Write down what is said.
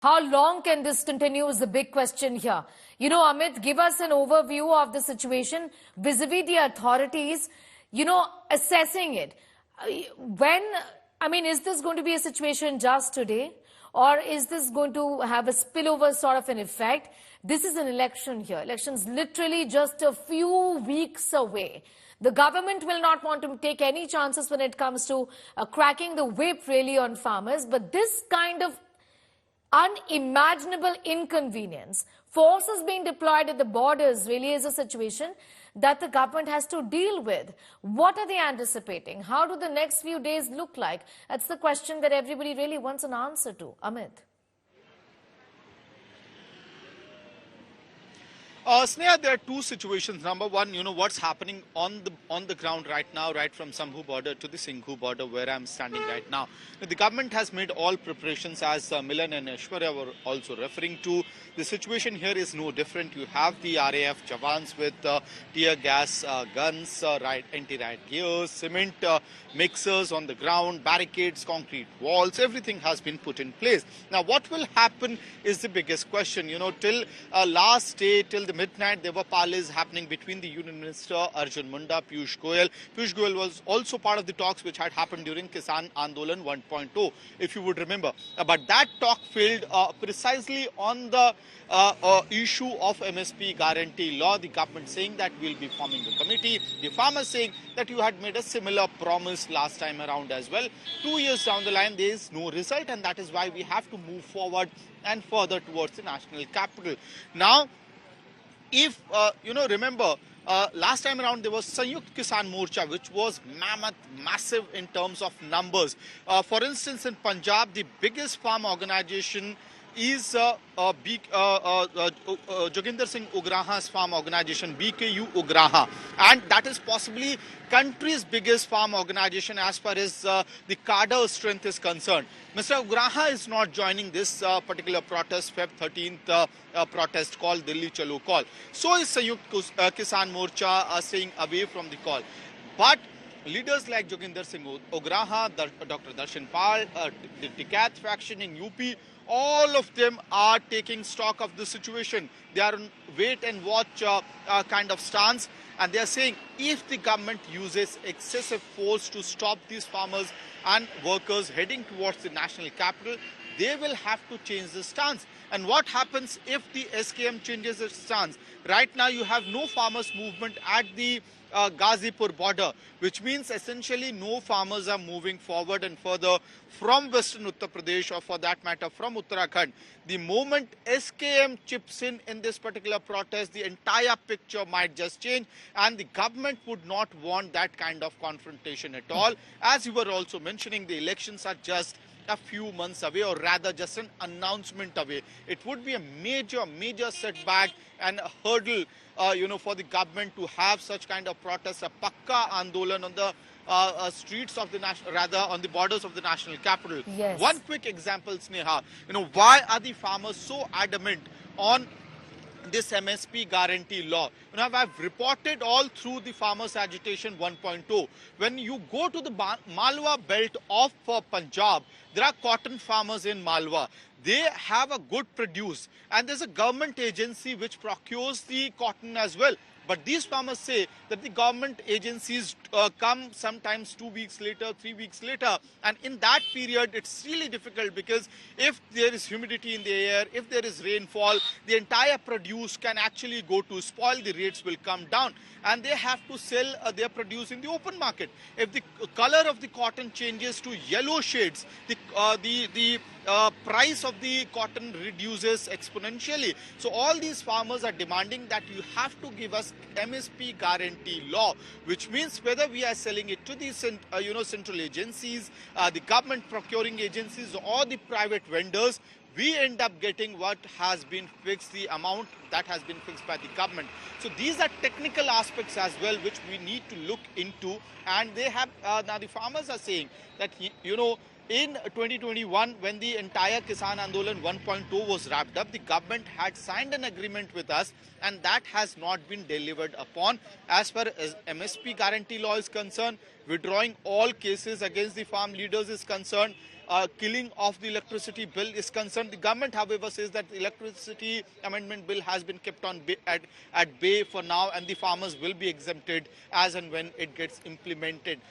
How long can this continue is the big question here. Amit, give us an overview of the situation vis-a-vis the authorities, assessing it. Is this going to be a situation just today? Or is this going to have a spillover sort of an effect? This is an election here. Election's literally just a few weeks away. The government will not want to take any chances when it comes to cracking the whip really on farmers. But this kind of unimaginable inconvenience, forces being deployed at the borders really is a situation that the government has to deal with. What are they anticipating? How do the next few days look like? That's the question that everybody really wants an answer to. Amit. Sneha, there are two situations. Number one, what's happening on the ground right now, right from Sambhu border to the Singhu border where I'm standing right now. The government has made all preparations, as Milan and Aishwarya were also referring to. The situation here is no different. You have the RAF Jawans with tear gas guns, anti-riot gears, cement mixers on the ground, barricades, concrete walls, everything has been put in place. Now, what will happen is the biggest question. Till last day, till the midnight, there were parleys happening between the Union Minister Arjun Munda, Piyush Goyal. Piyush Goyal was also part of the talks which had happened during Kisan Andolan 1.0, if you would remember. But that talk failed precisely on the issue of MSP guarantee law. The government saying that we'll be forming a committee. The farmers saying that you had made a similar promise last time around as well. 2 years down the line, there is no result, and that is why we have to move forward and further towards the national capital. Now, if remember, last time around there was Sanyukt Kisan Morcha, which was massive in terms of numbers. For instance, in Punjab, the biggest farm organization is Joginder Singh Ugraha's farm organization, BKU Ugraha, and that is possibly country's biggest farm organization as far as the cadre strength is concerned. Mr. Ugraha is not joining this particular protest, Feb 13th protest call, Delhi Chalo call. So is Sanyukt Kisan Morcha staying away from the call. But leaders like Joginder Singh Ugraha, Dr. Darshan Pal, the Tikat faction in UP, all of them are taking stock of the situation. They are on wait and watch kind of stance, and they are saying if the government uses excessive force to stop these farmers and workers heading towards the national capital, they will have to change the stance. And what happens if the SKM changes its stance? Right now you have no farmers movement at the Ghazipur border, which means essentially no farmers are moving forward and further from western Uttar Pradesh, or for that matter from Uttarakhand. The moment SKM chips in this particular protest, the entire picture might just change, and the government would not want that kind of confrontation at all. As you were also mentioning, the elections are just a few months away, or rather just an announcement away. It would be a major setback and a hurdle for the government to have such kind of protests, a pakka andolan on the streets of the on the borders of the national capital. Yes. One quick example, Sneha, why are the farmers so adamant on this MSP guarantee law? I've reported all through the farmers agitation 1.0. When you go to the Malwa belt of Punjab, there are cotton farmers in Malwa. They have a good produce, and there's a government agency which procures the cotton as well. But these farmers say that the government agencies come sometimes 2 weeks later, 3 weeks later. And in that period, it's really difficult, because if there is humidity in the air, if there is rainfall, the entire produce can actually go to spoil, the rates will come down. And they have to sell their produce in the open market. If the color of the cotton changes to yellow shades, the price of the cotton reduces exponentially. So all these farmers are demanding that you have to give us MSP guarantee law, which means whether we are selling it to the central agencies, the government procuring agencies, or the private vendors, we end up getting what has been fixed, the amount that has been fixed by the government. So these are technical aspects as well, which we need to look into. And they have now the farmers are saying that in 2021, when the entire Kisan Andolan 1.0 was wrapped up, the government had signed an agreement with us, and that has not been delivered upon. As far as MSP guarantee law is concerned, withdrawing all cases against the farm leaders is concerned, killing of the electricity bill is concerned. The government, however, says that the electricity amendment bill has been kept on at bay for now, and the farmers will be exempted as and when it gets implemented.